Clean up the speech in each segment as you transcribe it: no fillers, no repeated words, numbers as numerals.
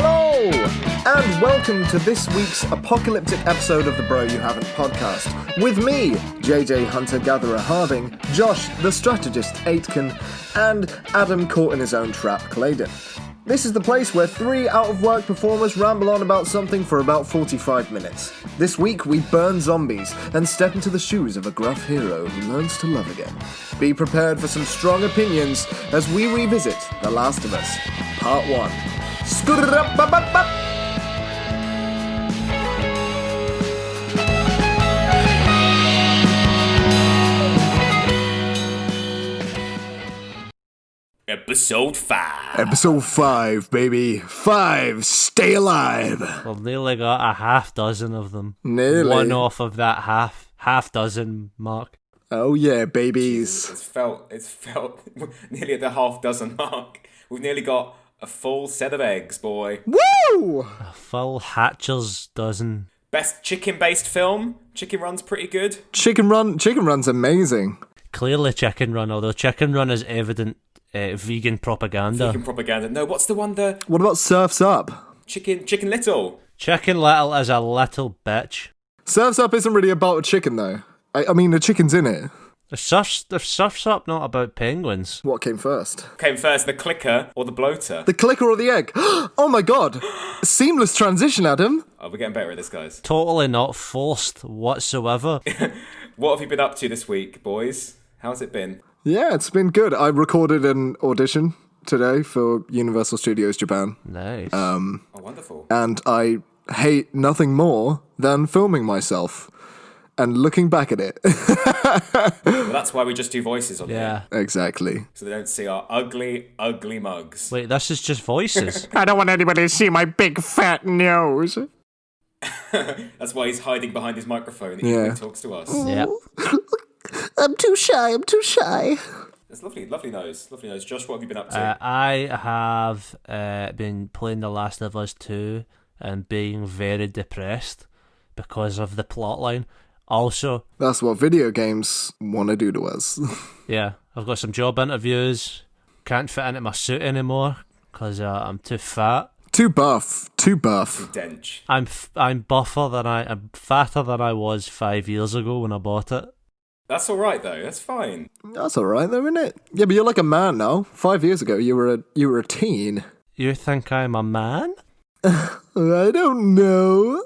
Hello, and welcome to this week's apocalyptic episode of the Bro You Haven't podcast. With me, JJ Hunter-Gatherer Harding, Josh the Strategist Aitken, and Adam caught in his own trap Claydon. This is the place where three out-of-work performers ramble on about something for about 45 minutes. This week, we burn zombies and step into the shoes of a gruff hero who learns to love again. Be prepared for some strong opinions as we revisit The Last of Us, Part 1. Episode 5. Episode 5, baby. 5, stay alive. We've nearly got a half dozen of them. Nearly. One off of that half dozen mark. Oh yeah, babies. Jesus, it's felt nearly at the half dozen mark. We've nearly got a full set of eggs, boy. Woo! A full Hatcher's dozen. Best chicken-based film. Chicken Run's pretty good. Chicken Run's amazing. Clearly Chicken Run, although Chicken Run is evident vegan propaganda. Vegan propaganda. No, what's the one What about Surf's Up? Chicken Little. Chicken Little is a little bitch. Surf's Up isn't really about a chicken though. I mean, the chicken's in it. The Surf's Up not about penguins. What came first? Came first, the clicker or the bloater? The clicker or the egg? Oh my god! Seamless transition, Adam. Oh, we're getting better at this, guys. Totally not forced whatsoever. What have you been up to this week, boys? How's it been? Yeah, it's been good. I recorded an audition today for Universal Studios Japan. Nice. Oh, wonderful. And I hate nothing more than filming myself and looking back at it. Well, that's why we just do voices on Yeah. here. Exactly. So they don't see our ugly, ugly mugs. Wait, this is just voices. I don't want anybody to see my big fat nose. That's why he's hiding behind his microphone even when he talks to us. Yeah. I'm too shy. It's lovely nose. Lovely nose. Josh, what have you been up to? I have been playing The Last of Us 2 and being very depressed because of the plotline. Also, That's what video games want to do to us. yeah, I've got some job interviews. Can't fit into my suit anymore because I'm too fat. Too buff. Dench. I'm fatter than I was 5 years ago when I bought it. That's all right though. That's fine. That's alright though, isn't it? Yeah, but you're like a man now. 5 years ago, you were a teen. You think I'm a man? I don't know.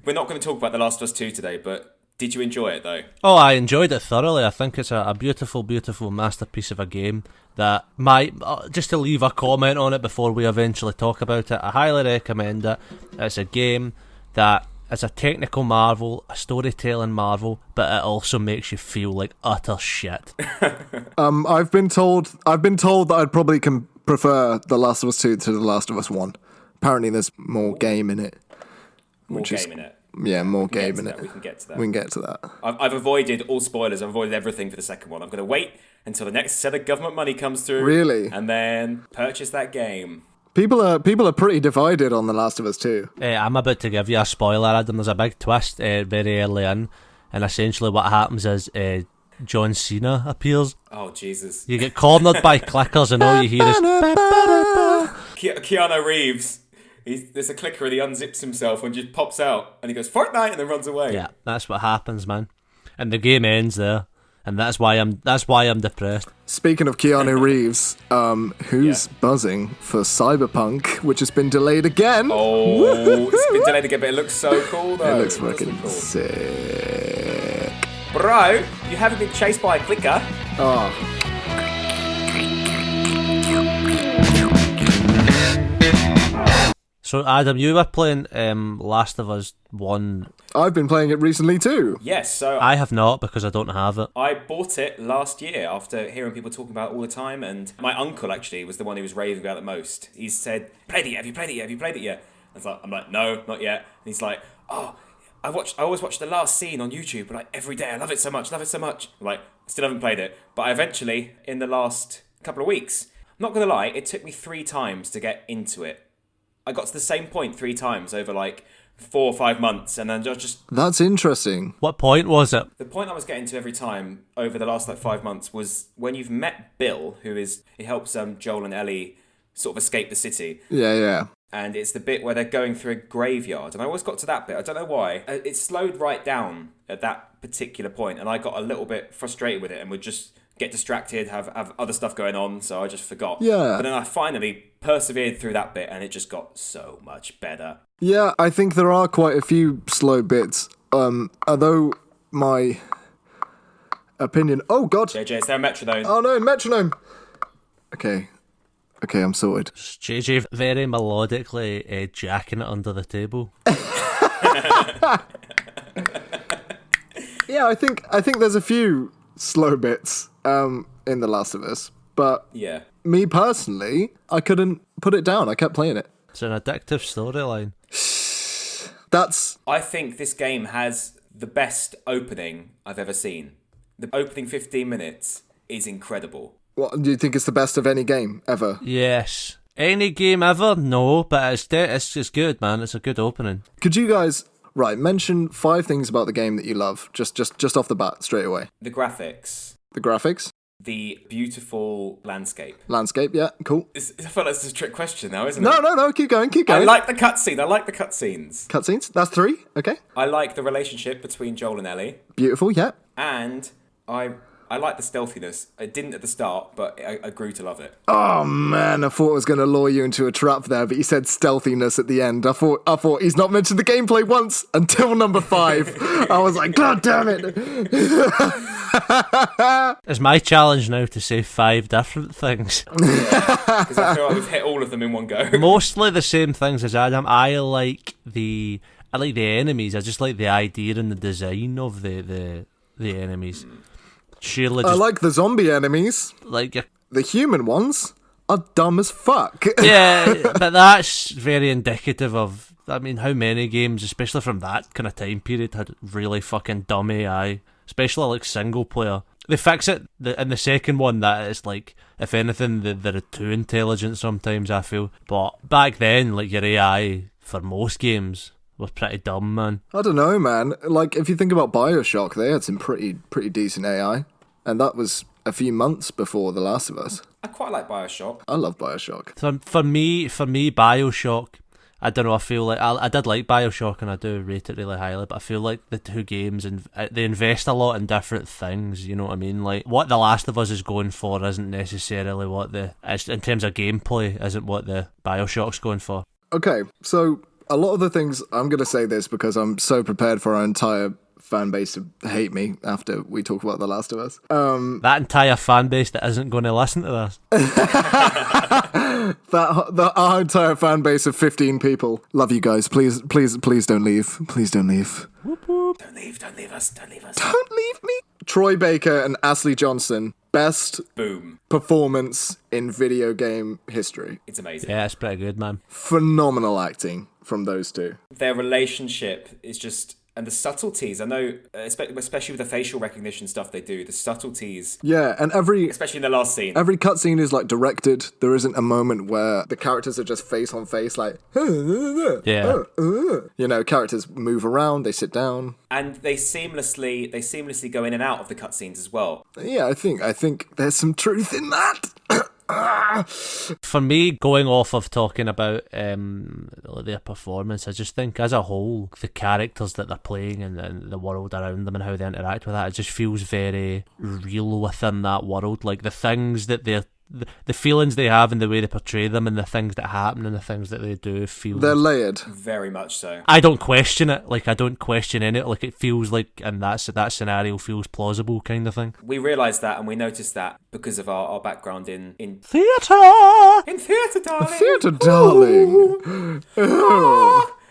We're not going to talk about The Last of Us 2 today, but did you enjoy it though? Oh, I enjoyed it thoroughly. I think it's a beautiful, beautiful masterpiece of a game that might, just to leave a comment on it before we eventually talk about it, I highly recommend it. It's a game that is a technical marvel, a storytelling marvel, but it also makes you feel like utter shit. I've been told that I'd probably prefer The Last of Us 2 to The Last of Us 1. Apparently there's more game in it. More game in it. Yeah, more game in it. We can get to that. We can get to that. I've avoided all spoilers. I've avoided everything for the second one. I'm going to wait until the next set of government money comes through. Really? And then purchase that game. People are pretty divided on The Last of Us 2. I'm about to give you a spoiler, Adam. There's a big twist very early in, and essentially what happens is John Cena appears. Oh, Jesus. You get cornered by clickers and all you hear is... Keanu Reeves. There's a clicker and he unzips himself and just pops out and he goes, Fortnite, and then runs away. Yeah, that's what happens, man. And the game ends there. And that's why I'm depressed. Speaking of Keanu Reeves, who's buzzing for Cyberpunk, which has been delayed again? Oh, it's been delayed again, but it looks so cool, though. It looks fucking sick. Bro, you haven't been chased by a clicker. Oh. So, Adam, you were playing Last of Us 1. I've been playing it recently too. Yes, so I have not because I don't have it. I bought it last year after hearing people talking about it all the time, and my uncle actually was the one who was raving about it most. He said, "Played it yet? Have you played it yet? Have you played it yet?" I'm like, "No, not yet." And he's like, "Oh, I always watch the last scene on YouTube, like every day. I love it so much. I'm like, I still haven't played it, but I eventually, in the last couple of weeks, I'm not gonna lie, it took me 3 times to get into it. I got to the same point 3 times over like 4 or 5 months, and then just... That's interesting. What point was it? The point I was getting to every time over the last like 5 months was when you've met Bill, he helps Joel and Ellie sort of escape the city. Yeah. And it's the bit where they're going through a graveyard. And I always got to that bit. I don't know why. It slowed right down at that particular point, and I got a little bit frustrated with it and would just get distracted, have other stuff going on, so I just forgot. Yeah. But then I finally persevered through that bit, and it just got so much better. Yeah, I think there are quite a few slow bits. Although my opinion... Oh, God. JJ, is there a metronome? Oh, no, metronome. Okay, I'm sorted. JJ very melodically jacking it under the table. Yeah, I think there's a few slow bits in The Last of Us, but Yeah. me personally, I couldn't put it down. I kept playing it. It's an addictive storyline. That's... I think this game has the best opening I've ever seen. The opening 15 minutes is incredible. What, do you think it's the best of any game ever? Yes. Any game ever? No, but it's just good, man. It's a good opening. Could you guys, mention 5 things about the game that you love, just off the bat, straight away? The graphics, The graphics? the beautiful landscape. Landscape, yeah, cool. I feel like this is a trick question now, isn't it? No, keep going. I like the cutscene. I like the cutscenes. Cutscenes? That's 3, okay. I like the relationship between Joel and Ellie. Beautiful, yeah. And I like the stealthiness. I didn't at the start, but I grew to love it. Oh man, I thought I was going to lure you into a trap there, but you said stealthiness at the end. I thought he's not mentioned the gameplay once until number 5. I was like, God damn it. It's my challenge now to say 5 different things. Because I feel like we've hit all of them in one go. Mostly the same things as Adam. I like the enemies. I just like the idea and the design of the enemies. Surely I like the zombie enemies. like The human ones are dumb as fuck. yeah, but that's very indicative of. I mean, how many games, especially from that kind of time period, had really fucking dumb AI, especially like single player. They fix it in the second one that it's like, if anything, they're too intelligent sometimes, I feel. But back then, like, your AI for most games was pretty dumb, man. I don't know, man. Like, if you think about BioShock, they had some pretty decent AI. And that was a few months before The Last of Us. I quite like BioShock. I love BioShock. For me, BioShock, I don't know, I feel like I did like BioShock and I do rate it really highly, but I feel like the two games, and they invest a lot in different things, you know what I mean? Like, what The Last of Us is going for isn't necessarily what in terms of gameplay, isn't what the BioShock's going for. Okay, so a lot of the things, I'm going to say this because I'm so prepared for our entire fan base to hate me after we talk about The Last of Us. That entire fan base that isn't going to listen to this. Our entire fan base of 15 people. Love you guys. Please don't leave. Please don't leave. Whoop, whoop. Don't leave us. Don't leave me. Troy Baker and Ashley Johnson. Best boom performance in video game history. It's amazing. Yeah, it's pretty good, man. Phenomenal acting from those two. Their relationship is just... And the subtleties, I know, especially with the facial recognition stuff they do, the subtleties. Yeah, and especially in the last scene. Every cutscene is, like, directed. There isn't a moment where the characters are just face on face, like, yeah. You know, characters move around, they sit down. And they seamlessly go in and out of the cutscenes as well. Yeah, I think there's some truth in that. For me, going off of talking about their performance, I just think as a whole, the characters that they're playing and the world around them and how they interact with that, it just feels very real within that world. Like the things that the feelings they have and the way they portray them and the things that happen and the things that they do feel... They're layered. Very much so. I don't question it. Like, I don't question any. Like, it feels like, and that scenario feels plausible kind of thing. We realised that and we noticed that because of our background in theatre! In theatre, darling! Theatre, darling!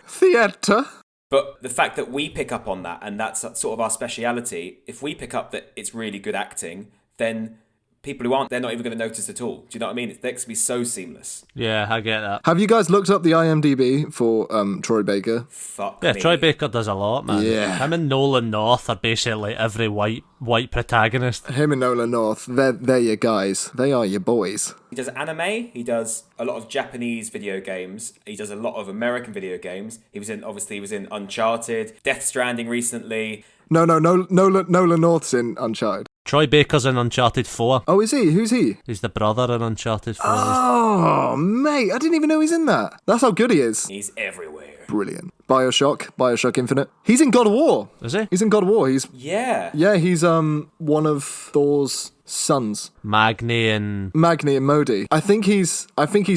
Theatre! But the fact that we pick up on that, and that's sort of our speciality, if we pick up that it's really good acting, then... people who aren't, they're not even going to notice at all. Do you know what I mean? It's going to be so seamless. Yeah, I get that. Have you guys looked up the IMDb for Troy Baker? Fuck yeah, me. Troy Baker does a lot, man. Yeah. Him and Nolan North are basically every white protagonist. Him and Nolan North, they're your guys. They are your boys. He does anime. He does a lot of Japanese video games. He does a lot of American video games. He was in Uncharted, Death Stranding recently. No, Nolan North's in Uncharted. Troy Baker's in Uncharted 4. Oh, is he? Who's he? He's the brother in Uncharted 4. Oh, mate, I didn't even know he's in that. That's how good he is. He's everywhere. Brilliant. Bioshock Infinite. He's in God of War. Is he? He's in God of War. Yeah. Yeah, he's one of Thor's sons. Magni and Modi. I think he's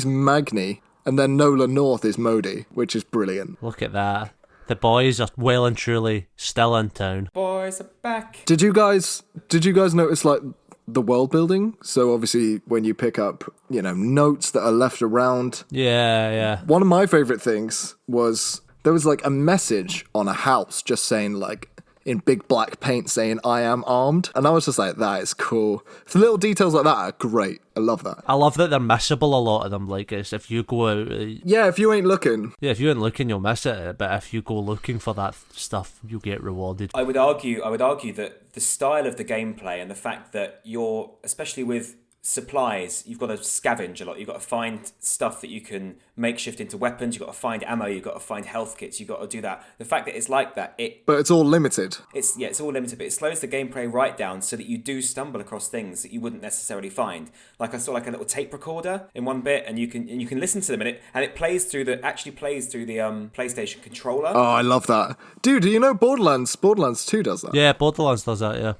Magni, and then Nolan North is Modi, which is brilliant. look at that. The boys are well and truly still in town. Boys are back. Did you guys notice like the world building? So obviously when you pick up, notes that are left around. Yeah. One of my favorite things was there was like a message on a house just saying like in big black paint saying I am armed, and I was just like, that is cool. The little details like that are great. I love that. I love that they're missable, a lot of them. Like, it's if you go out... Yeah, if you ain't looking. Yeah, if you ain't looking, you'll miss it. But if you go looking for that stuff, you'll get rewarded. I would argue that the style of the gameplay and the fact that you're, especially with supplies, you've got to scavenge a lot. You've got to find stuff that you can makeshift into weapons. You've got to find ammo. You've got to find health kits. You've got to do that. The fact that it's like that, but it's all limited. It's all limited, but it slows the gameplay right down so that you do stumble across things that you wouldn't necessarily find. Like I saw like a little tape recorder in one bit, and you can listen to them, and it plays through the PlayStation controller. Oh, I love that, dude. Do you know Borderlands 2 does that? Yeah, Borderlands does that. Yeah.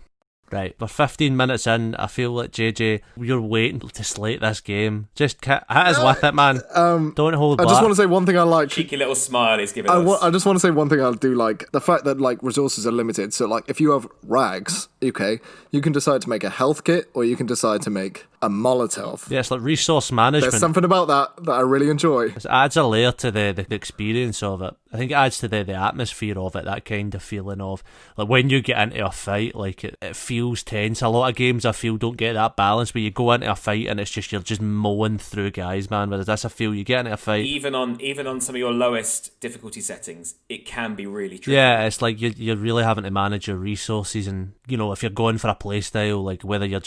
Right, we're 15 minutes in. I feel like JJ, you're waiting to slate this game. Just hit us with it, man. Don't hold back. I just want to say one thing I like. Cheeky little smile he's giving us. I just want to say one thing I do like. The fact that like resources are limited. So like if you have rags, okay, you can decide to make a health kit or you can decide to make a Molotov. Yeah, it's like resource management. There's something about that I really enjoy. It adds a layer to the experience of it. I think it adds to the atmosphere of it, that kind of feeling of like when you get into a fight, like it feels tense. A lot of games I feel don't get that balance where you go into a fight and it's just you're just mowing through guys, man. Whereas that's a feel you get into a fight. Even on some of your lowest difficulty settings, it can be really tricky. Yeah, it's like you're really having to manage your resources, and if you're going for a play style, like whether you're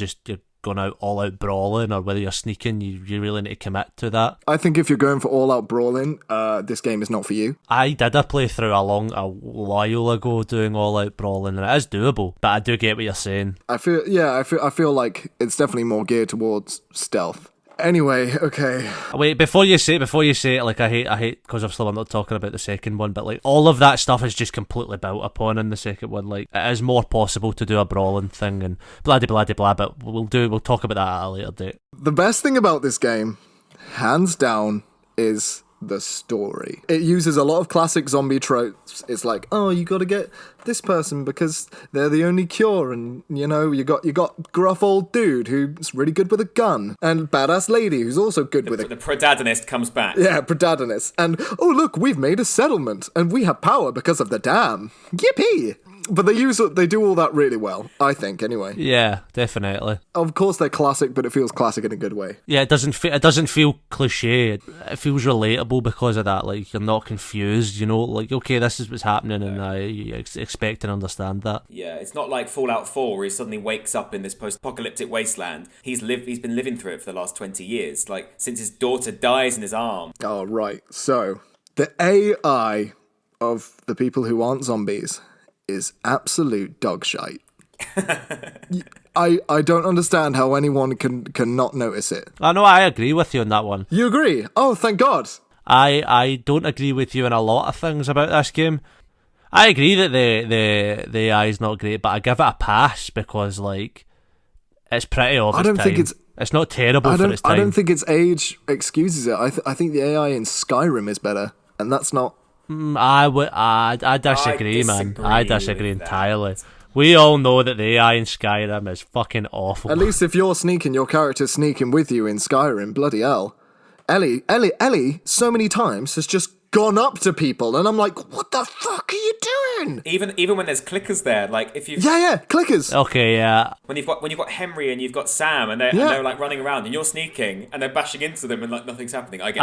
going out all out brawling or whether you're sneaking, you really need to commit to that. I think if you're going for all out brawling, this game is not for you. I did a playthrough a while ago doing all out brawling, and it is doable, but I do get what you're saying. I feel like it's definitely more geared towards stealth. Anyway, okay. Wait, before you say it, like I hate because I'm still not talking about the second one, but like all of that stuff is just completely built upon in the second one. Like it is more possible to do a brawling thing and blah blah blah, but we'll talk about that at a later date. The best thing about this game, hands down, is the story. It uses a lot of classic zombie tropes. It's like, oh, you got to get this person because they're the only cure, and you got gruff old dude who's really good with a gun, and badass lady who's also good with it. The protagonist comes back. Yeah, protagonist. And oh look, we've made a settlement, and we have power because of the dam. Yippee! But they do all that really well, I think, anyway. Yeah, definitely. Of course they're classic, but it feels classic in a good way. Yeah, it doesn't feel cliche. It feels relatable because of that. Like you're not confused, like okay, this is what's happening, and I expect and understand that. Yeah, it's not like Fallout 4 where he suddenly wakes up in this post-apocalyptic wasteland. He's been living through it for the last 20 years, like since his daughter dies in his arms. Oh, right. So, the AI of the people who aren't zombies is absolute dog shite. I don't understand how anyone can not notice it. I know, I agree with you on that one. You agree? Oh, thank God. I don't agree with you in a lot of things about this game. I agree that the AI is not great, but I give it a pass because like it's pretty obvious. I don't think it's not terrible for its time. I don't think its age excuses it. I think the AI in Skyrim is better, and that's not. I disagree, man. I disagree entirely. We all know that the AI in Skyrim is fucking awful. At least if you're sneaking, your character's sneaking with you in Skyrim. Bloody hell. Ellie, so many times has just gone up to people, and I'm like, what the fuck are you doing? Even when there's clickers there, like if you clickers. Okay, yeah. When you've got Henry and you've got Sam, and they're like running around, and you're sneaking, and they're bashing into them, and like nothing's happening. I'll see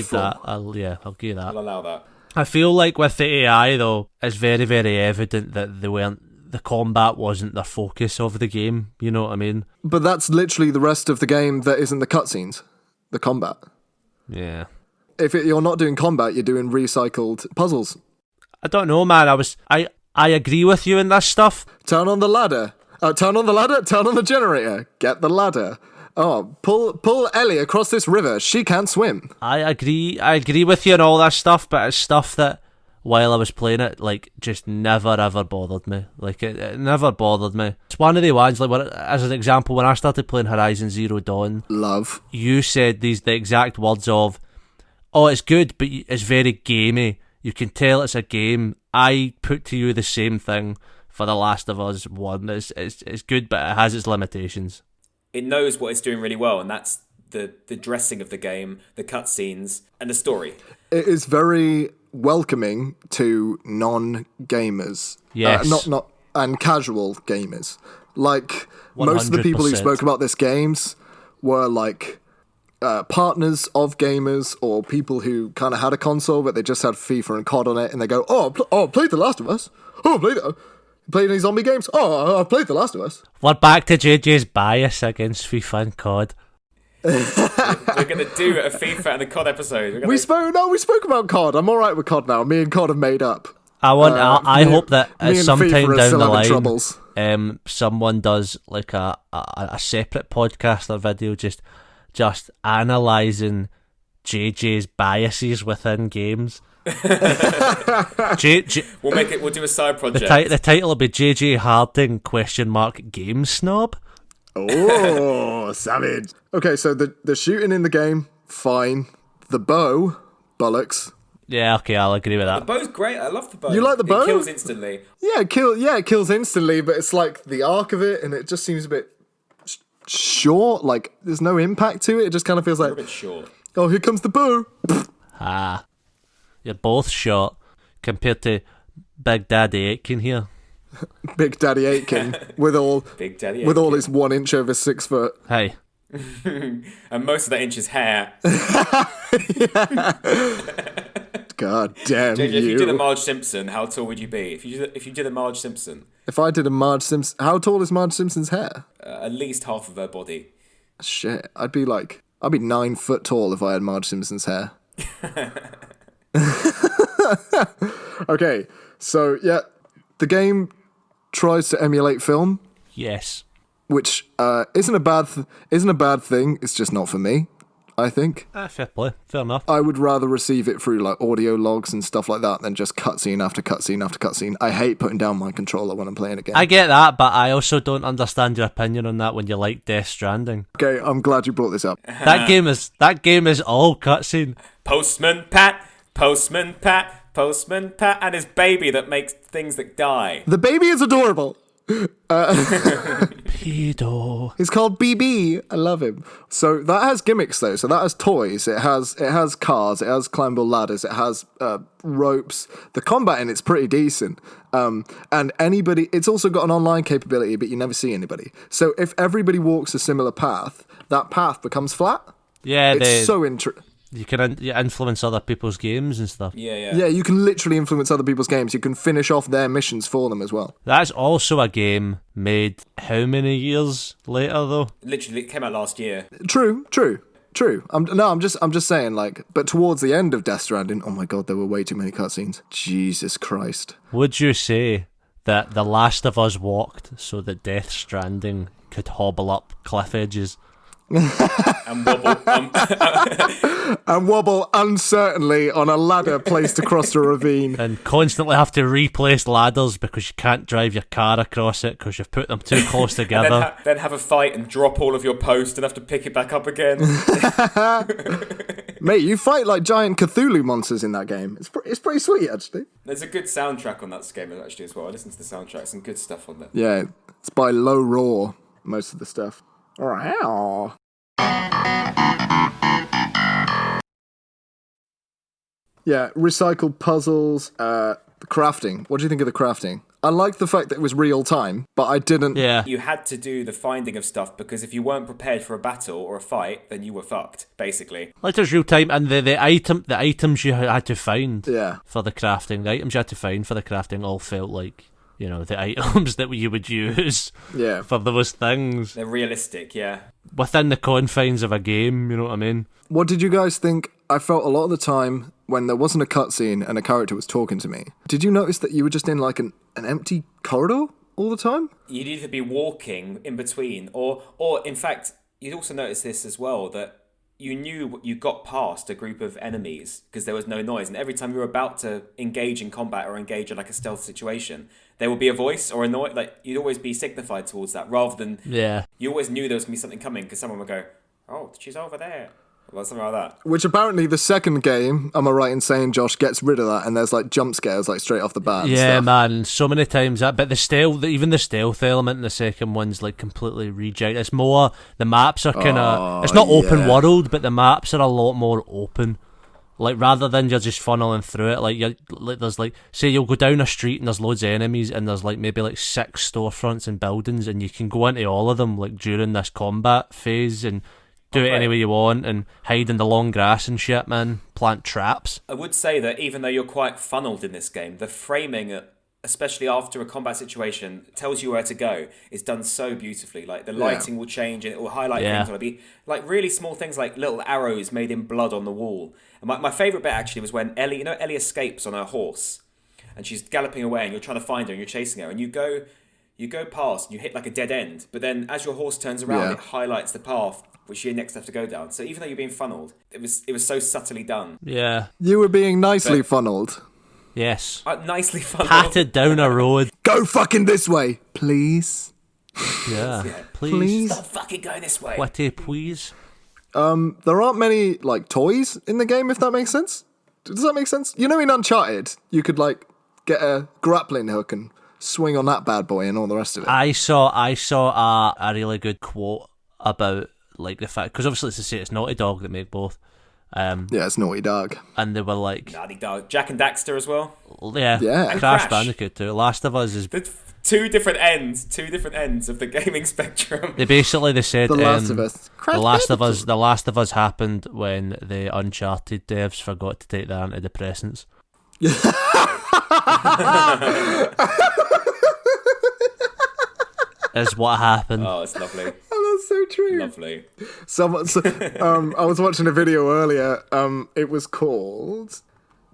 that. I'll give you that. I'll allow that. I feel like with the AI though, it's very, very evident that the combat wasn't the focus of the game. You know what I mean? But that's literally the rest of the game that isn't the cutscenes. The combat. Yeah. If you're not doing combat, you're doing recycled puzzles. I don't know, man. I I agree with you in this stuff. Turn on the ladder. Turn on the ladder. Turn on the generator. Get the ladder. Oh, pull Ellie across this river. She can't swim. I agree with you on all that stuff, but it's stuff that, while I was playing it, like, just never ever bothered me. Like, it never bothered me. It's one of the ones, like, as an example, when I started playing Horizon Zero Dawn, love, you said the exact words of, "Oh, it's good, but it's very gamey. You can tell it's a game." I put to you the same thing for The Last of Us 1. It's good, but it has its limitations. It knows what it's doing really well, and that's the dressing of the game, the cutscenes, and the story. It is very welcoming to non-gamers. Yes. And casual gamers. Like, most of the people who 100%. spoke about this games were like partners of gamers or people who kind of had a console but they just had FIFA and COD on it, and they go, I played The Last of Us. Played any zombie games? I played The Last of Us. We're back to JJ's bias against FIFA and COD. We're going to do a FIFA and a COD episode. We spoke about COD. I'm alright with COD now. Me and COD have made up. I hope that me and sometime FIFA are down still the having line, troubles. Someone does like a separate podcast or video just analysing JJ's biases within games. We'll do a side project. The title will be JJ Harding ?Game Snob. Oh, savage. Okay, so the shooting in the game, fine. The bow, bollocks. Yeah, okay, I'll agree with that. The bow's great. I love the bow. You like the bow? It kills instantly. Yeah, it kills instantly, but it's like the arc of it, and it just seems a bit short. Like, there's no impact to it. It just kind of feels like, A bit short. oh, here comes the bow. You're both short compared to Big Daddy Aitken here. Big Daddy Aitken with all his 1 inch over 6 foot. Hey. And most of that inch is hair. God damn JJ, you. if you did a Marge Simpson, how tall would you be? If you did a Marge Simpson, If I did a Marge Simpson, how tall is Marge Simpson's hair? at least half of her body. Shit, I'd be 9 foot tall if I had Marge Simpson's hair. Okay, so yeah, the game tries to emulate film, Yes. which isn't a bad thing. It's just not for me, I think. Fair play. Fair enough. I would rather receive it through like audio logs and stuff like that than just cutscene after cutscene after cutscene. I hate putting down my controller when I'm playing a game. I get that, but I also don't understand your opinion on that when you like Death Stranding. Okay, I'm glad you brought this up. That game is all cutscene. Postman Pat, and his baby that makes things that die. The baby is adorable. Pedo. He's called BB. I love him. So that has gimmicks though. So that has toys. It has cars. It has climbable ladders. It has ropes. The combat in it's pretty decent. And anybody. It's also got an online capability, but you never see anybody. So if everybody walks a similar path, that path becomes flat. Yeah, It's so interesting. you can influence other people's games and stuff. Yeah. You can literally influence other people's games. You can finish off their missions for them as well. That's also a game made how many years later though? Literally, it came out last year. True. I'm just saying, like, but towards the end of Death Stranding, oh my god, there were way too many cutscenes. Jesus Christ. Would you say that The Last of Us walked so that Death Stranding could hobble up cliff edges? And wobble. And wobble uncertainly on a ladder placed across a ravine. And constantly have to replace ladders because you can't drive your car across it because you've put them too close together. Then have a fight and drop all of your post and have to pick it back up again. Mate, you fight like giant Cthulhu monsters in that game. It's pretty sweet, actually. There's a good soundtrack on that game actually as well. I listened to the soundtrack, some good stuff on there. Yeah, it's by Low Roar, most of the stuff. Wow. Yeah, recycled puzzles, crafting. What do you think of the crafting? I liked the fact that it was real time, but I didn't... Yeah. You had to do the finding of stuff because if you weren't prepared for a battle or a fight, then you were fucked, basically. Like there's real time, and the items you had to find for the crafting, all felt like, you know, the items that you would use for those things. They're realistic, yeah. Within the confines of a game, you know what I mean? What did you guys think? I felt a lot of the time when there wasn't a cutscene and a character was talking to me, did you notice that you were just in like an an empty corridor all the time? You'd either be walking in between, or in fact, you'd also notice this as well, that you knew you got past a group of enemies because there was no noise, and every time you were about to engage in combat or engage in like a stealth situation, there would be a voice or a noise. Like, you'd always be signified towards that, rather than you always knew there was gonna be something coming because someone would go, "Oh, she's over there," or something like that. Which apparently the second game, am I right in saying, Josh, gets rid of that, and there's like jump scares like straight off the bat. Yeah, man, so many times that. But even the stealth element in the second one's like completely rejected. It's more, the maps are kind of, it's not open world, but the maps are a lot more open. Like, rather than you're just funneling through it, like there's like, say you'll go down a street and there's loads of enemies and there's like maybe like 6 storefronts and buildings, and you can go into all of them like during this combat phase and do it any way you want and hide in the long grass and shit, man. Plant traps. I would say that even though you're quite funneled in this game, the framing, especially after a combat situation, tells you where to go, is done so beautifully. Like, the lighting will change and it will highlight things. It'll be like really small things, like little arrows made in blood on the wall. And my favourite bit actually was when Ellie escapes on her horse and she's galloping away and you're trying to find her and you're chasing her, and you go past and you hit like a dead end, but then as your horse turns around, it highlights the path which you next have to go down. So even though you're being funneled, it was so subtly done. Yeah. You were being nicely funneled. Yes. Nicely funneled. Patted down a road. Go fucking this way, please. Yeah. Please. Stop fucking going this way. Witty, please. There aren't many like toys in the game, if that makes sense. Does that make sense? You know, in Uncharted, you could like get a grappling hook and swing on that bad boy and all the rest of it. I saw a really good quote about like the fact, because obviously it's Naughty Dog that make both. Yeah, it's Naughty Dog. And they were like, Naughty Dog. Jak and Daxter as well. Yeah. And Crash Bandicoot too. Last of Us is two different ends of the gaming spectrum. They said The Last of Us. The Last of Us happened when the Uncharted devs forgot to take the antidepressants. Is what happened. Oh, it's lovely. That's so true. Lovely. I was watching a video earlier. It was called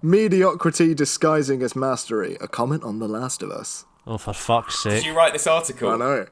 "Mediocrity Disguising as Mastery: A Comment on The Last of Us." Oh, for fuck's sake! Did you write this article? I know.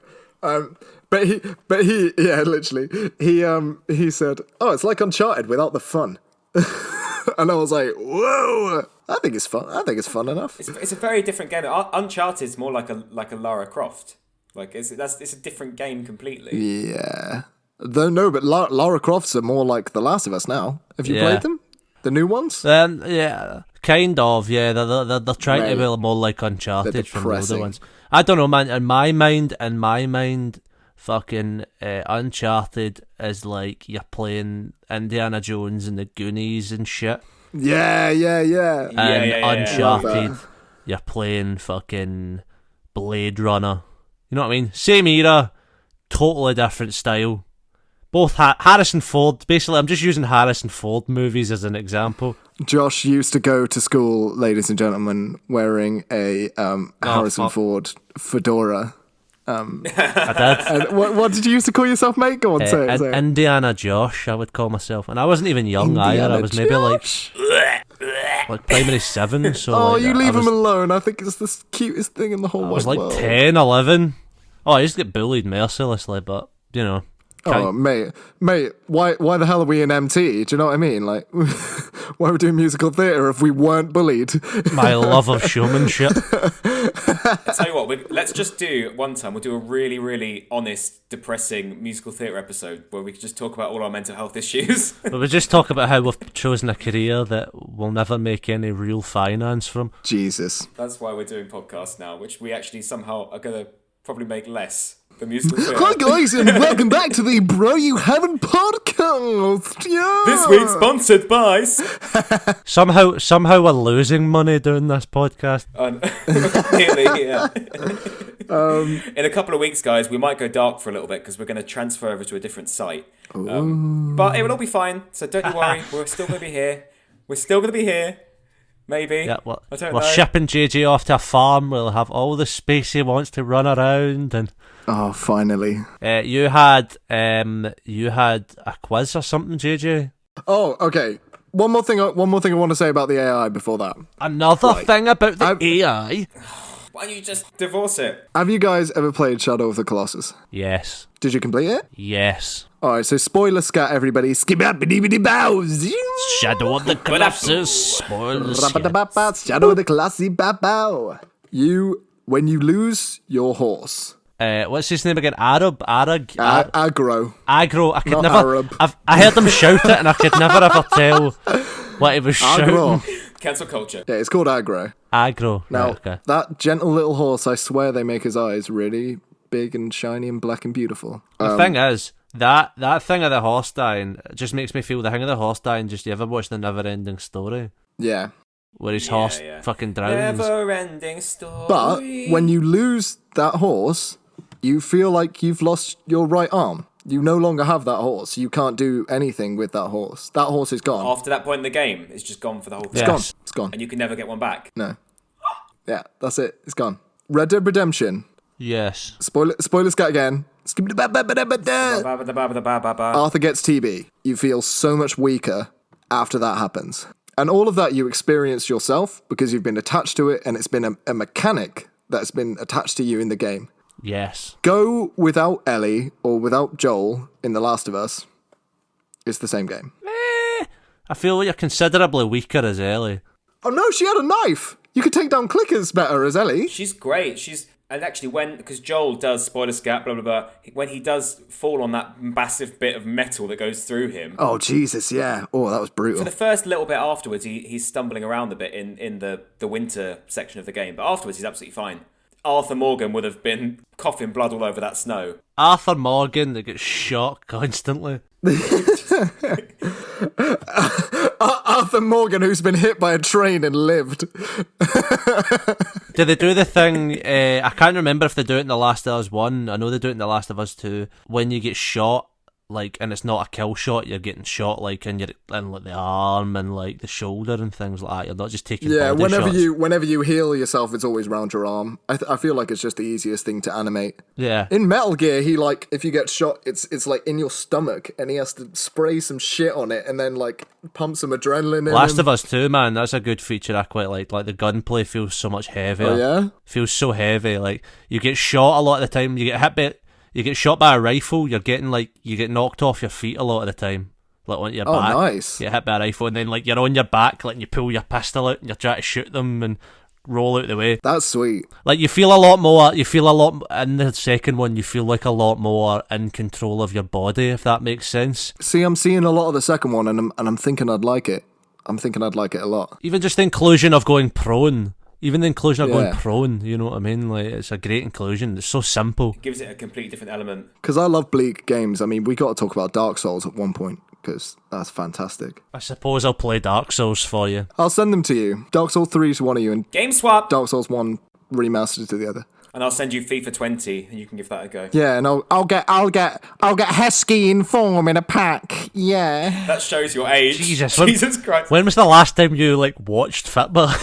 But he, yeah, literally, he said, "Oh, it's like Uncharted without the fun," and I was like, "Whoa! I think it's fun. I think it's fun enough." It's a very different game. Uncharted is more like a Lara Croft. Like, it's a different game completely. Yeah. No, but Lara Crofts are more like The Last of Us now. Have you played them? The new ones? Yeah, kind of. Yeah, they're trying to be more like Uncharted from the older ones. I don't know, man. In my mind, fucking Uncharted is like you're playing Indiana Jones and the Goonies and shit. Yeah. And Uncharted, you're playing fucking Blade Runner. You know what I mean? Same era, totally different style. Both Harrison Ford. Basically, I'm just using Harrison Ford movies as an example. Josh used to go to school, ladies and gentlemen, wearing a Harrison Ford fedora. I did. And what did you used to call yourself, mate? Go on, say it. Indiana Josh, I would call myself. And I wasn't even young either. I was maybe like primary 7. So oh, like you leave him alone. I think it's the cutest thing in the whole world. I was like 10, 11. Oh, I used to get bullied mercilessly, but, you know. Oh, mate, why the hell are we in MT? Do you know what I mean? Like, why are we doing musical theatre if we weren't bullied? My love of showmanship. I'll tell you what, let's just do one time. We'll do a really, really honest, depressing musical theatre episode where we can just talk about all our mental health issues. But we just talk about how we've chosen a career that we'll never make any real finance from. Jesus. That's why we're doing podcasts now, which we actually somehow are going to probably make less. The musical theatre. Hi guys, and welcome back to the Bro You Haven't podcast. Yeah. This week sponsored by. Somehow we're losing money doing this podcast. Nearly, yeah. In a couple of weeks, guys, we might go dark for a little bit because we're going to transfer over to a different site. But it will all be fine, so don't you worry. We're still going to be here. Maybe. Yeah, I don't we're know. shipping JJ off to a farm. We'll have all the space he wants to run around and. Oh, finally. You had a quiz or something, JJ? Oh, okay. One more thing I want to say about the AI before that. Another thing about the AI? Why don't you just divorce it? Have you guys ever played Shadow of the Colossus? Yes. Did you complete it? Yes. Alright, so spoiler scat, everybody. Skip-a-biddy-biddy-bows. Shadow of the Colossus. Spoilers. Shadow of the Colossus. Bow. When you lose your horse. What's his name again? Aggro. Aggro. I could Not never. Arab. I heard him shout it, and I could never ever tell what he was shouting. Aggro. Cancel culture. Yeah, it's called Aggro. Aggro. Now, Right, okay. that gentle little horse, I swear they make his eyes really big and shiny and black and beautiful. The thing is, that thing of the horse dying just makes me feel the thing of the horse dying. Just you ever watch the Never-Ending Story Yeah. where his horse fucking drowns? Never-ending story. But when you lose that horse, you feel like you've lost your right arm. You no longer have that horse. You can't do anything with that horse. That horse is gone. After that point in the game, it's just gone for the whole thing. It's gone. Yes. It's gone. And you can never get one back. No. Yeah, that's it. It's gone. Red Dead Redemption. Yes. Spoiler scat again. Ba-ba-da-ba-ba-da-ba. Arthur gets TB. You feel so much weaker after that happens. And all of that you experience yourself because you've been attached to it and it's been a mechanic that's been attached to you in the game. Yes. Go without Ellie or without Joel in The Last of Us. It's the same game. I feel like you're considerably weaker as Ellie. Oh no, she had a knife! You could take down clickers better as Ellie. She's great. And actually, because Joel does spoiler scat, blah, blah, blah, when he does fall on that massive bit of metal that goes through him. Oh, Jesus, yeah. Oh, that was brutal. For the first little bit afterwards, he's stumbling around a bit in the winter section of the game. But afterwards, he's absolutely fine. Arthur Morgan would have been coughing blood all over that snow. Arthur Morgan that gets shot constantly. Arthur Morgan, who's been hit by a train and lived. Do they do the thing? I can't remember if they do it in The Last of Us 1. I know they do it in The Last of Us 2. When you get shot, like, and it's not a kill shot, you're getting shot like in like the arm and like the shoulder and things like that. You're not just taking body shots. whenever you heal yourself, it's always round your arm. I feel like it's just the easiest thing to animate. Yeah. In Metal Gear, he like if you get shot, it's like in your stomach, and he has to spray some shit on it and then like pump some adrenaline in. Last of Us 2, man, that's a good feature I quite like. Like the gunplay feels so much heavier. Oh yeah, feels so heavy. Like you get shot a lot of the time. You get shot by a rifle. You get knocked off your feet a lot of the time. Like on your back. Oh, nice. You get hit by a rifle, and then like you're on your back, like and you pull your pistol out, and you're trying to shoot them and roll out the way. That's sweet. Like you feel a lot more. You feel a lot in the second one. You feel like a lot more in control of your body, if that makes sense. See, I'm seeing a lot of the second one, and I'm thinking I'd like it. I'm thinking I'd like it a lot. Even just the inclusion of going prone. Even the inclusion of Yeah. going prone, you know what I mean? Like it's a great inclusion. It's so simple. It gives it a completely different element. Because I love bleak games. I mean, we got to talk about Dark Souls at one point, because that's fantastic. I suppose I'll play Dark Souls for you. I'll send them to you. Dark Souls 3 is one of you, and Game swap! Dark Souls 1 remastered to the other. And I'll send you FIFA 20, and you can give that a go. Yeah, and I'll get Hesky in form in a pack. Yeah. That shows your age. Jesus Christ. When was the last time you like watched football?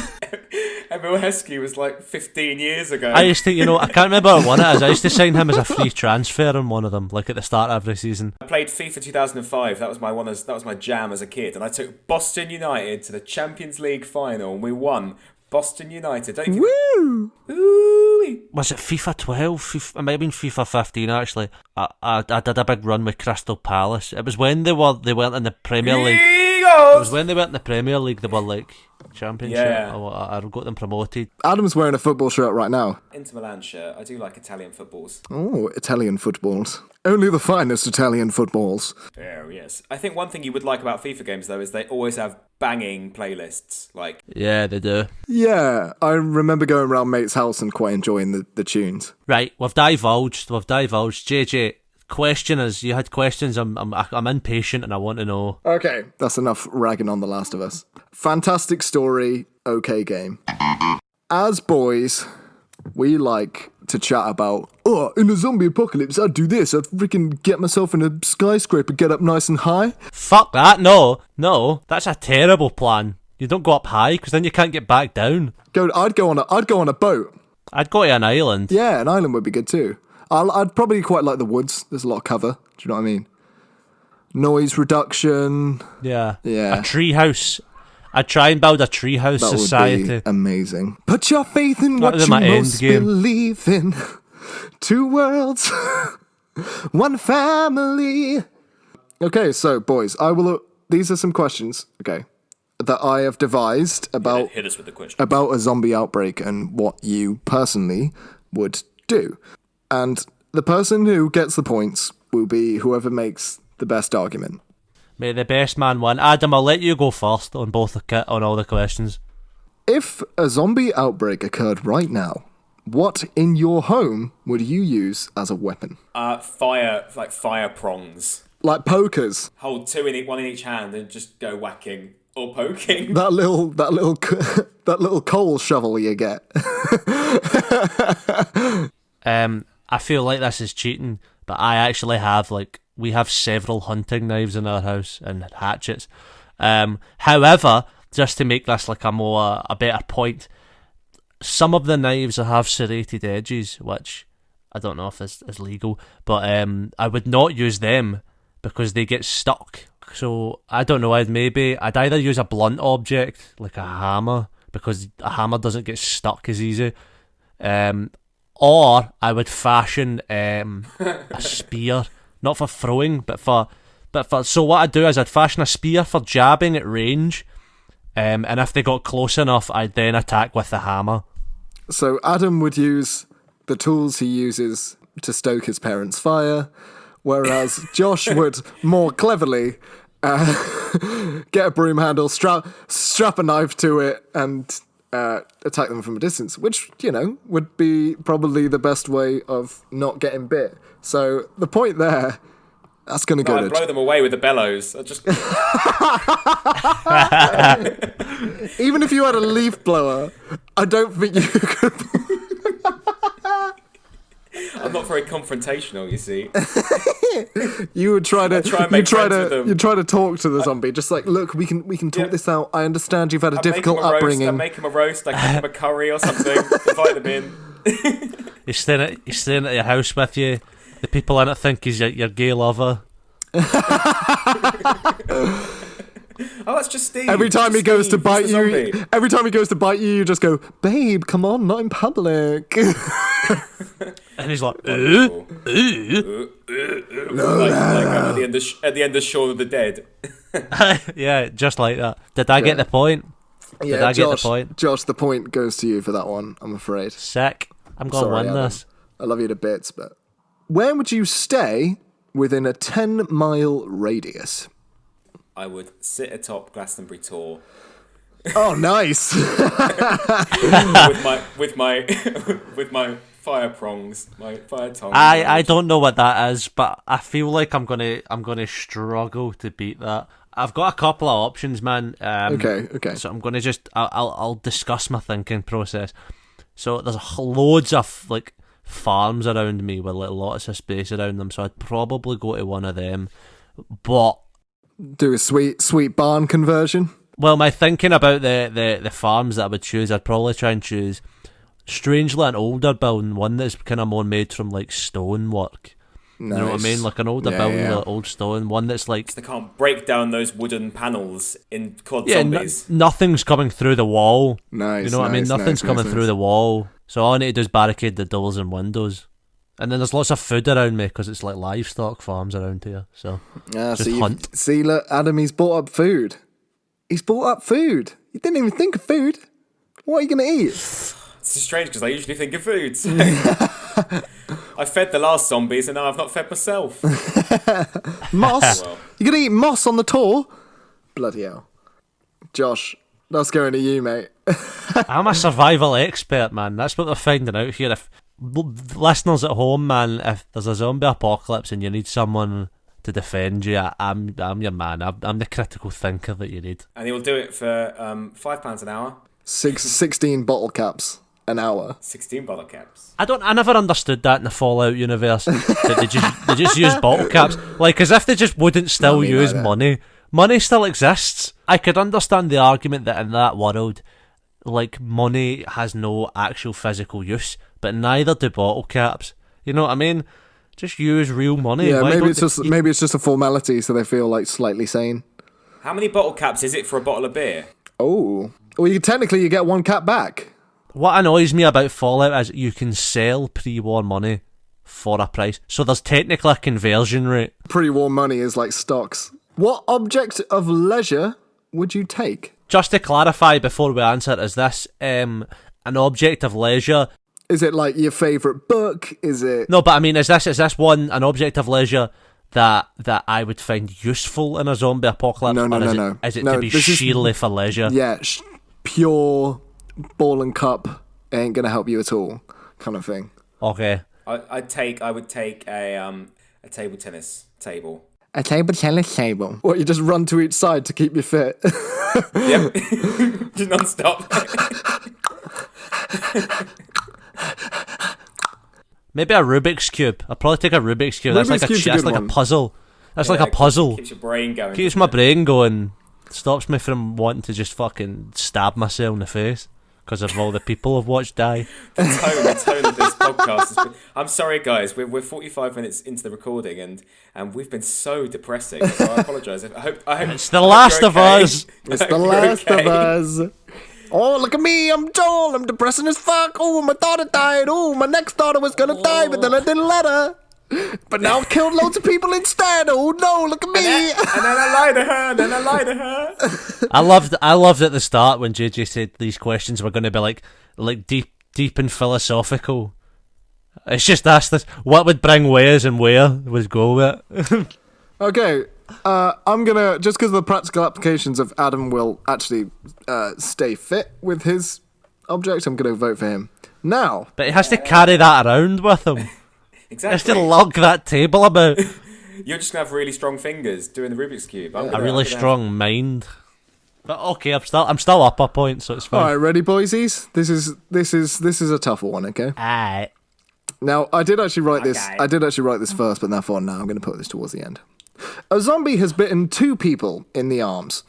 Emil Heskey was like 15 years ago. I used to, I can't remember what one it is. I used to sign him as a free transfer in one of them, like at the start of every season. I played FIFA 2005. That was my jam as a kid, and I took Boston United to the Champions League final, and we won. Boston United. Woo! Ooh. Was it FIFA 12? It might have been FIFA 15 actually. I did a big run with Crystal Palace. It was when they weren't in the Premier League. It was when they weren't in the Premier League. They were like Championship. Yeah. I got them promoted. Adam's wearing a football shirt right now. Inter Milan shirt. I do like Italian footballs. Oh, Italian footballs. Only the finest Italian footballs. Oh, yes. I think one thing you would like about FIFA games, though, is they always have banging playlists. Like, Yeah, they do. Yeah, I remember going around mate's house and quite enjoying the tunes. Right, we've divulged. JJ, question is, you had questions. I'm impatient and I want to know. Okay, that's enough ragging on The Last of Us. Fantastic story, okay game. As boys, we like to chat about, in a zombie apocalypse, I'd do this. I'd freaking get myself in a skyscraper, get up nice and high. Fuck that, no, that's a terrible plan. You don't go up high, because then you can't get back down. I'd go on a boat. I'd go to an island. Yeah, an island would be good too. I'd probably quite like the woods. There's a lot of cover. Do you know what I mean? Noise reduction. Yeah. Yeah. A tree house. I'd try and build a treehouse That society. would be amazing. Put your faith in what That was you my end most game. believe in. 2 worlds, 1 family. Okay, so boys, these are some questions, okay, that I have devised about Hit us with the question. about a zombie outbreak and what you personally would do. And the person who gets the points will be whoever makes the best argument. May the best man win. Adam, I'll let you go first on on all the questions. If a zombie outbreak occurred right now, what in your home would you use as a weapon? Fire prongs. Like pokers. Hold 2 one in each hand and just go whacking or poking. That little coal shovel you get. I feel like this is cheating, but I actually have we have several hunting knives in our house and hatchets. However, just to make this a better point, some of the knives have serrated edges, which I don't know if this is legal, but I would not use them because they get stuck. So I don't know. I'd either use a blunt object like a hammer because a hammer doesn't get stuck as easy, or I would fashion a spear, not for throwing, but for. So what I'd do is I'd fashion a spear for jabbing at range, and if they got close enough, I'd then attack with the hammer. So Adam would use the tools he uses to stoke his parents' fire, whereas Josh would more cleverly get a broom handle, strap a knife to it, and attack them from a distance, which, would be probably the best way of not getting bit. So the point there, that's going to go I'd blow them away with the bellows. I just even if you had a leaf blower, I don't think you could. I'm not very confrontational, you see. You would try to make friends with them. you'd try to talk to the zombie, just like, look, we can talk this out. I understand you've had a difficult upbringing. I'd make him a roast, I'd cook him a curry or something, invite them in. He's staying at your house with you. The people in it think he's your gay lover. Oh, that's just Steve. Every time he goes to bite zombie. you just go, babe, come on, not in public. And he's like, Like at the end of Shaun of the Dead. yeah, just like that. Did I get the point? Did I get the point? Josh, the point goes to you for that one, I'm afraid. Sick. I'm going to win Adam. this. I love you to bits, but where would you stay within a 10-mile radius? I would sit atop Glastonbury Tor Oh, nice. with my fire prongs, my fire tongs. I don't know what that is, but I feel like I'm gonna struggle to beat that. I've got a couple of options, man. Okay. So I'm gonna I'll discuss my thinking process. So there's loads of farms around me with lots of space around them, so I'd probably go to one of them. But do a sweet barn conversion. Well, my thinking about the farms that I would choose, I'd probably try and choose, strangely, an older building, one that's kind of more made from stonework. Nice. You know what I mean? Like an older building with old stone, one that's So they can't break down those wooden panels in COD Zombies. Nothing's coming through the wall. Nice. You know what I mean? Nothing's coming through the wall. So all I need to do is barricade the doors and windows. And then there's lots of food around me because it's livestock farms around here. So just hunt. See, look, Adam, he's bought up food. He's bought up food. He didn't even think of food. What are you going to eat? It's strange because I usually think of food. So. I fed the last zombies and now I've not fed myself. Moss? You're going to eat moss on the tour? Bloody hell. Josh, that's going to you, mate. I'm a survival expert, man. That's what they're finding out here. If listeners at home, man, if there's a zombie apocalypse and you need someone to defend you, I'm your man. I'm the critical thinker that you need. And he will do it for £5 an hour. 16 bottle caps an hour. 16 bottle caps. I never understood that in the Fallout universe. That they just use bottle caps, as if they just wouldn't still use money. Money still exists. I could understand the argument that in that world, money has no actual physical use, but neither do bottle caps. You know what I mean? Just use real money. Yeah, maybe it's just a formality, so they feel slightly sane. How many bottle caps is it for a bottle of beer? Oh. Well, technically you get one cat back. What annoys me about Fallout is you can sell pre-war money for a price. So there's technically a conversion rate. Pre-war money is like stocks. What object of leisure would you take? Just to clarify before we answer, is this an object of leisure? Is it like your favourite book? Is it... No, but I mean, is this one an object of leisure that I would find useful in a zombie apocalypse? No. Is it to be sheerly for leisure? Yeah, pure ball and cup ain't gonna help you at all, kind of thing. Okay. I would take a table tennis table. A table tennis table. What, you just run to each side to keep you fit? Yep. Just non-stop. Maybe a Rubik's Cube. I'd probably take a Rubik's Cube. That's like a puzzle. That's like a puzzle. Keeps your brain going. Keeps my brain going. Stops me from wanting to just fucking stab myself in the face because of all the people I've watched die. The tone of this podcast has been... I'm sorry, guys. We're 45 minutes into the recording and we've been so depressing. So I apologise. I hope it's The Last of Us. It's The Last of Us. Oh, look at me, I'm Joel, I'm depressing as fuck. Oh, my daughter died. Oh, my next daughter was gonna die, but then I didn't let her. But now I've killed loads of people instead. Oh no, look at me. And then I lied to her. I loved at the start when JJ said these questions were going to be like deep and philosophical. It's just asked us what would bring wares and where was go with it. Okay, I'm gonna, just because of the practical applications of Adam will actually stay fit with his object, I'm gonna vote for him. Now. But he has to carry that around with him. Exactly. He has to lug that table about. You're just gonna have really strong fingers doing the Rubik's Cube. A really strong mind. But okay, I'm still up a point, so it's fine. Alright, ready, boysies? This is a tougher one, okay? Alright. Now, I did actually write this first, but therefore now I'm going to put this towards the end. A zombie has bitten 2 people in the arms.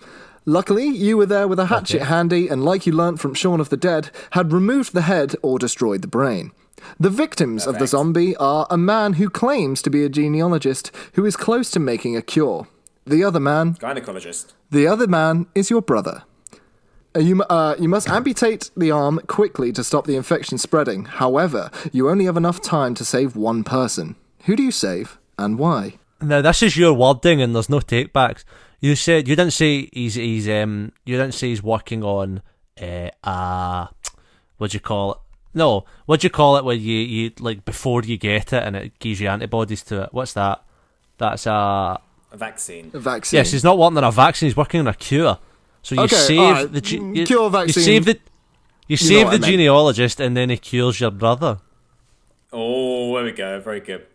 Luckily, you were there with a hatchet handy, and like you learnt from Shaun of the Dead, had removed the head or destroyed the brain. The victims of the zombie are a man who claims to be a genealogist who is close to making a cure. The other man... Gynecologist. The other man is your brother. You must amputate the arm quickly to stop the infection spreading. However, you only have enough time to save one person. Who do you save, and why? Now, this is your wording, and there's no takebacks. You didn't say he's working on what'd you call it? No, what'd you call it when you like before you get it and it gives you antibodies to it? What's that? That's a vaccine. A vaccine. Yes, he's not working on a vaccine. He's working on a cure. So you save the cure vaccine. You save the genealogist, and then he cures your brother. Oh, there we go. Very good.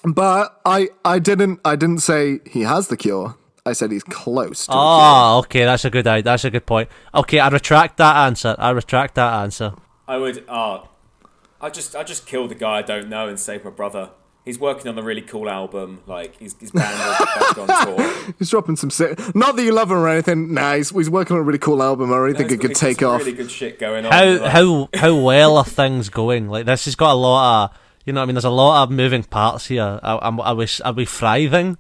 But I didn't say he has the cure. I said he's close to the cure. Okay, that's a good idea. That's a good point. Okay, I retract that answer. I would. I just kill the guy I don't know and save my brother. He's working on a really cool album. Like his band will be back on tour. He's dropping some not that you love him or anything. Nah, he's working on a really cool album. I really think it could take off. Really good shit going on. How well are things going? Like this has got a lot of, you know what I mean? There's a lot of moving parts here. Are we thriving?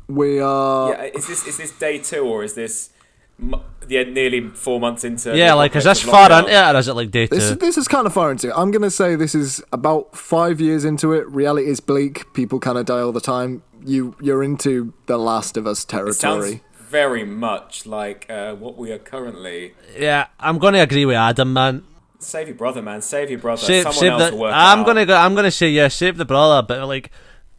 We are. Yeah. Is this day 2 or is this? Nearly 4 months into. Yeah, like is this far into it or is it like day 2? This is kind of far into it. I'm gonna say this is about 5 years into it. Reality is bleak. People kind of die all the time. You're into The Last of Us territory. It sounds very much like what we are currently. Yeah, I'm gonna agree with Adam, man. Save your brother, man. Save your brother. Save else will work I'm out. I'm gonna say yeah, save the brother, but like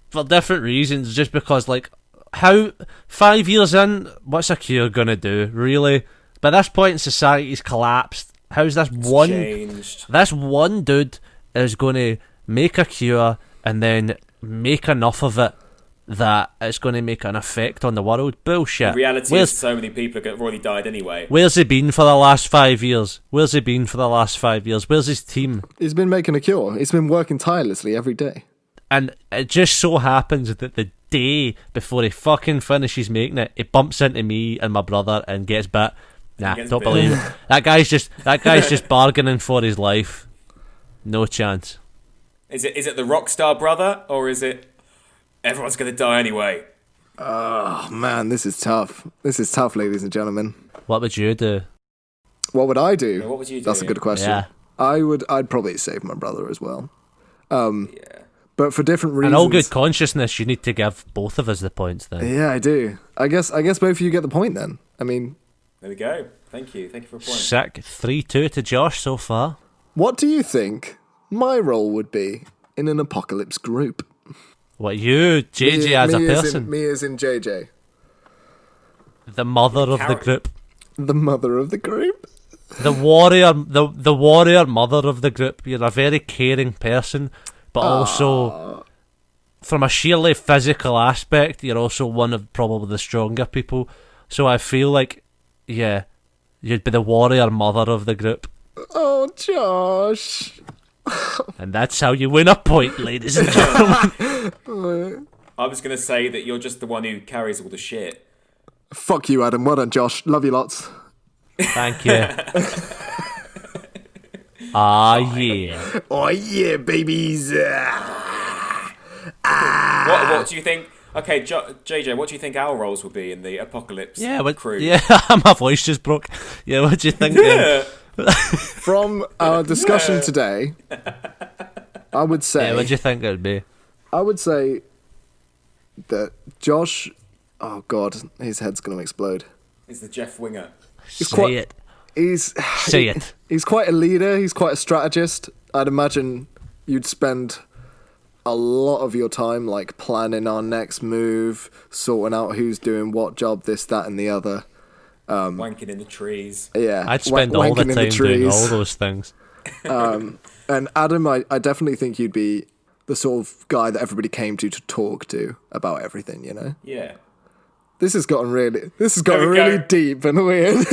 for different reasons. Just because like. How 5 years in, what's a cure gonna do, really? By this point, society's collapsed. How's this changed? This one dude is gonna make a cure and then make enough of it that it's gonna make an effect on the world? Bullshit. The reality is so many people have already died anyway. Where's he been for the last 5 years? Where's his team? He's been making a cure. He's been working tirelessly every day. And it just so happens that the day before he fucking finishes making it, he bumps into me and my brother and gets bit. Nah, don't believe it. That guy's just bargaining for his life. No chance. Is it the Rockstar brother or is it everyone's gonna die anyway? Oh man, this is tough. This is tough, ladies and gentlemen. What would you do? What would I do? Yeah, what would you do? That's a good question. Yeah. I'd probably save my brother as well. Yeah. But for different reasons. In all good consciousness, you need to give both of us the points then. Yeah, I do. I guess both of you get the point then. I mean, There we go. Thank you for a point. Sick. 3-2 to Josh so far. what do you think my role would be in an apocalypse group? What, you, JJ, as a person? Me as in JJ. The mother of the group. The mother of the group? The warrior, the warrior mother of the group. You're a very caring person, but also, from a sheerly physical aspect, you're also one of probably the stronger people. So I feel like, yeah, you'd be the warrior mother of the group. Oh, Josh. And that's how you win a point, ladies and gentlemen. I was going to say that you're just the one who carries all the shit. Fuck you, Adam. Well done, Josh. Love you lots. Thank you. Ah, yeah. Oh, yeah, babies. What do you think? Okay, JJ, what do you think our roles would be in the apocalypse crew? Yeah, my voice just broke. Yeah, what do you think? From our discussion today, I would say... Yeah, what do you think it would be? I would say that Josh... Oh, God, his head's going to explode. Is the Jeff Winger. Say it. Say it. He's quite a leader. He's quite a strategist. I'd imagine you'd spend a lot of your time like planning our next move, sorting out who's doing what job, this, that, and the other. Wanking in the trees. Yeah, I'd spend all the time doing all those things. And Adam, I definitely think you'd be the sort of guy that everybody came to talk to about everything. You know. Yeah. This has gotten really deep and weird.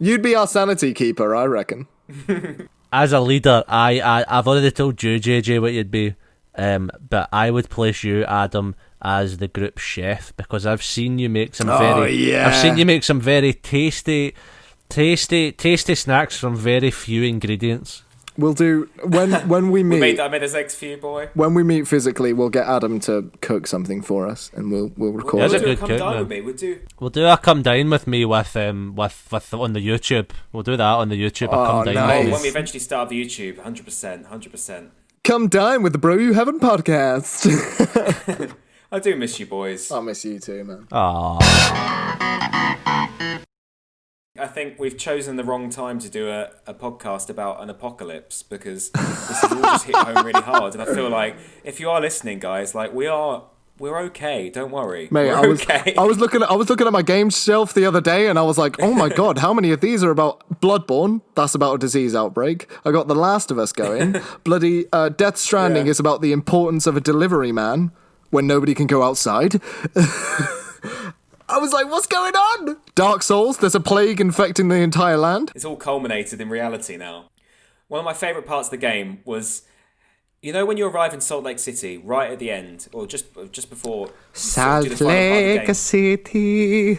You'd be our sanity keeper, I reckon. As a leader, I've already told you, JJ, what you'd be, but I would place you, Adam, as the group chef because I've seen you make some I've seen you make some very tasty snacks from very few ingredients. We'll do when we meet. I made those eggs for you, boy. When we meet physically, we'll get Adam to cook something for us, and we'll record. That's a it. good come cook, down man. with me. We'll do a come down with me with on the YouTube. We'll do that on the YouTube. A come down nice. with When we eventually start the YouTube, 100%. Come dine with the Bro You Haven't podcast. I do miss you, boys. I'll miss you too, man. I think we've chosen the wrong time to do a podcast about an apocalypse because this has all just hit home really hard. And I feel like if you are listening, guys, like we're okay. Don't worry, Mate, we're okay. I was looking at my game shelf the other day, and I was like, oh my god, how many of these are about Bloodborne? That's about a disease outbreak. I got The Last of Us going. Bloody Death Stranding is about the importance of a delivery man when nobody can go outside. I was like, what's going on? Dark Souls, there's a plague infecting the entire land. It's all culminated in reality now. One of my favourite parts of the game was, you know, when you arrive in Salt Lake City, right at the end, or just before. Salt Lake City.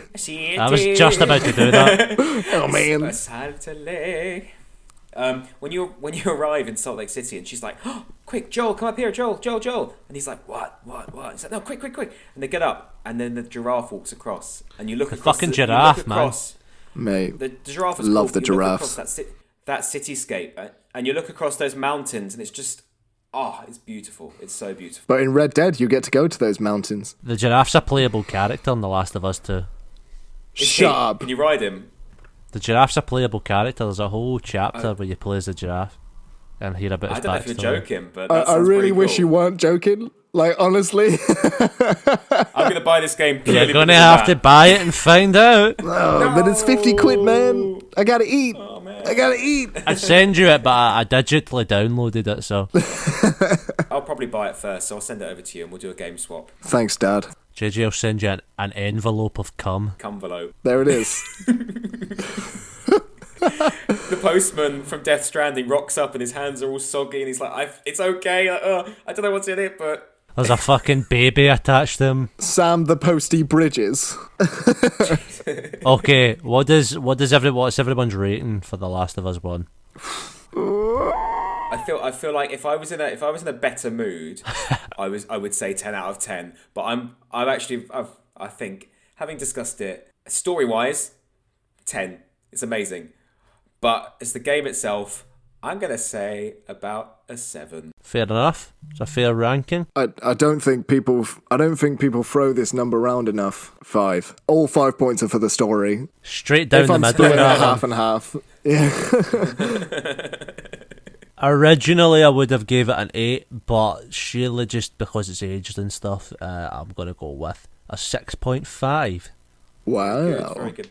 I was just about to do that. Oh man. Salt Lake. When you arrive in Salt Lake City and she's like, oh, quick, Joel, come up here, Joel. And he's like, what? He's like, no, quick. And they get up and then the giraffe walks across and you look across. Fucking giraffe, man. Mate, the giraffe is love cool. the You look giraffes. across that cityscape and you look across those mountains and it's just, it's beautiful. It's so beautiful. But in Red Dead, you get to go to those mountains. The giraffe's a playable character in The Last of Us 2. Shut up. Can you ride him? The giraffe's a playable character. There's a whole chapter where you play as a giraffe and hear about his I don't know if backstory. you're joking, but that I sounds really pretty wish cool. you weren't joking. Like, honestly. I'm going to buy this game purely You're going to because of have to that. buy it and find out. Oh, but it's 50 quid, man. I gotta eat. Oh, man. I gotta eat. I'd send you it, but I digitally downloaded it, so. I'll probably buy it first, so I'll send it over to you and we'll do a game swap. Thanks, Dad. JJ will send you an envelope of cum. Cumvelope. There it is. The postman from Death Stranding rocks up and his hands are all soggy and he's like, it's okay. I don't know what's in it, but... There's a fucking baby attached to him. Sam the Posty Bridges. Okay, what's everyone's rating for The Last of Us 1? I feel like if I was in a better mood, I would say 10 out of 10. But I think having discussed it, story wise, 10. It's amazing. But as the game itself, I'm going to say about a 7. Fair enough. It's a fair ranking. I don't think people throw this number around enough. 5. All 5 points are for the story. Straight down If the I'm middle. splitting it half and half. Yeah. Originally, I would have gave it an 8, but surely just because it's aged and stuff, I'm going to go with a 6.5. Wow. Good, very good.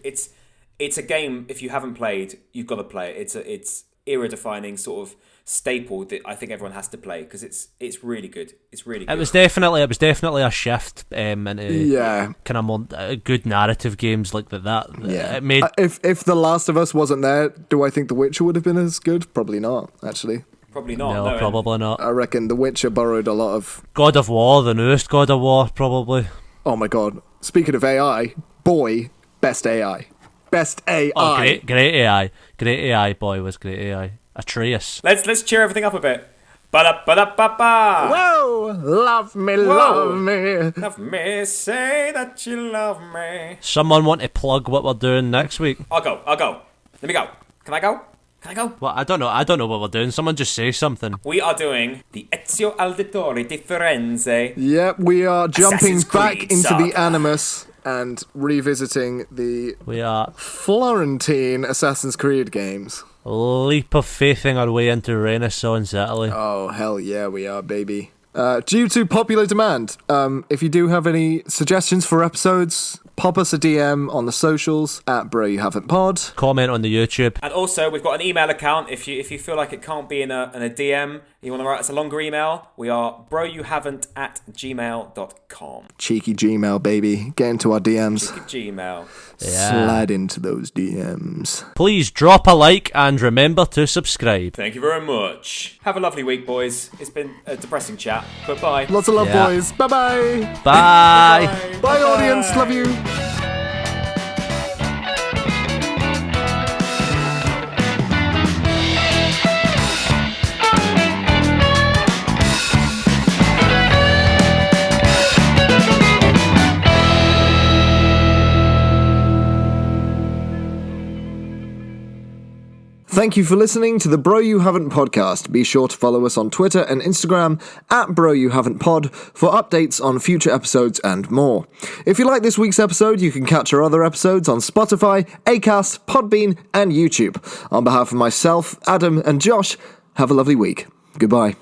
It's a game, if you haven't played, you've got to play it. It's era-defining sort of staple that I think everyone has to play because it's really good. It's really good. It was definitely a shift into kind of more good narrative games like that. Yeah. It made If The Last of Us wasn't there, do I think The Witcher would have been as good? Probably not, actually. Probably not. no, probably not. I reckon The Witcher borrowed a lot of... God of War, the newest God of War, probably. Oh my god. Speaking of AI, boy, best AI. Best AI. Oh, great AI. Great AI, boy, was great AI. Atreus. Let's cheer everything up a bit. Ba-da-ba-da-ba-ba. Whoa! Love me, love me. Love me, say that you love me. Someone want to plug what we're doing next week? I'll go. Let me go. Can I go? Well, I don't know what we're doing. Someone just say something. We are doing the Ezio Auditore di Firenze. Yep, we are jumping Assassin's back Creed into saga. the Animus and revisiting the We are Florentine Assassin's Creed games. leap of faithing our way into Renaissance Italy. Oh, hell yeah, we are, baby. Due to popular demand, if you do have any suggestions for episodes, pop us a DM on the socials at Bro You Haven't Pod. Comment on the YouTube. And also, we've got an email account. If you feel like it can't be in a DM, you want to write us a longer email, we are broyouhaven't@gmail.com. Cheeky Gmail, baby. Get into our DMs. Gmail. Yeah. Slide into those DMs. Please drop a like and remember to subscribe. Thank you very much. Have a lovely week, boys. It's been a depressing chat, but bye. Lots of love, Yeah. boys. Bye-bye. Bye. Bye, audience. Love you. Thank you for listening to the Bro You Haven't podcast. Be sure to follow us on Twitter and Instagram at Bro You Haven't Pod for updates on future episodes and more. If you like this week's episode, you can catch our other episodes on Spotify, Acast, Podbean, and YouTube. On behalf of myself, Adam, and Josh, have a lovely week. Goodbye.